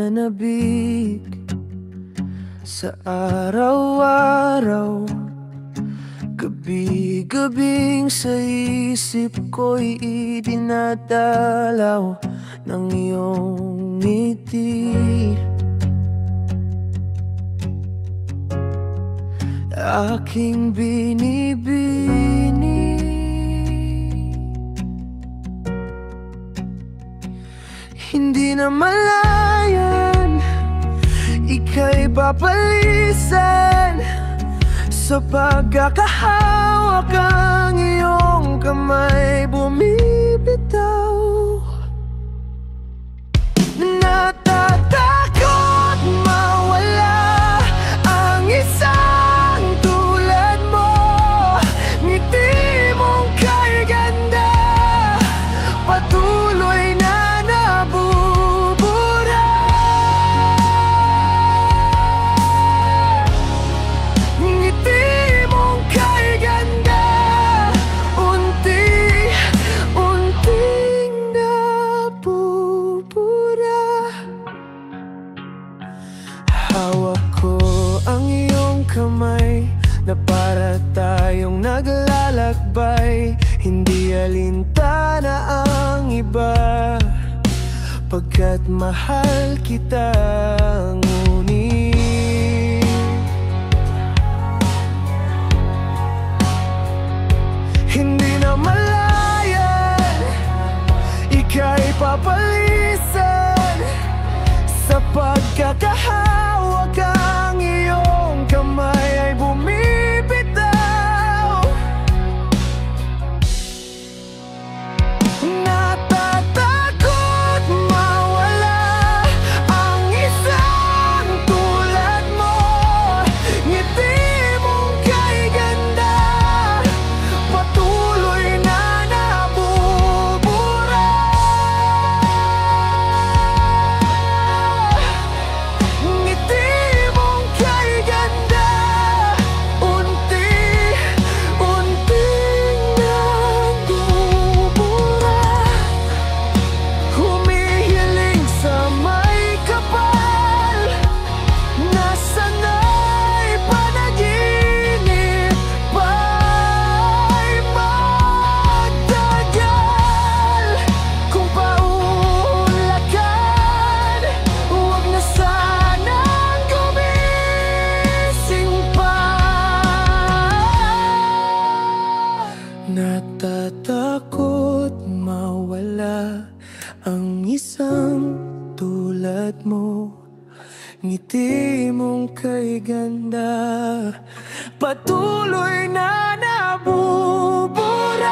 nananabik sa araw-araw. Gabi-gabing sa isip ko'y idinadalaw ng iyong ngiti. Aking binibini, hindi na malayan, ika'y papalisan. Sa pagkakahawak ang iyong kamay bumibitaw. Natatakot mawala ang isang tulad mo. Ngiti mong kay ganda, patuloy na nabubura. Ngiti mong kay ganda, unti-unting nabubura. Hawak ko ang iyong kamay na para tayong naglalakbay. Hindi alintana ang iba, pagkat mahal kita, ngunit hindi na malayan, ika'y papalisan. Sa pagkakahawak ang iyong kamay ay bumibitaw. Natatakot mawala ang isang tulad mo. Ngiti mong kay ganda, patuloy na nabubura. Ngiti mong kay ganda, unti-unting nabubura. Humihiling sa may kapal, nasana'y panaginip pa'y magtagal. Kung paunlakan, huwag na sanang gumising pa. Natatakot mawala ang isang tulad mo. Ngiti mong kay ganda, patuloy na nabubura.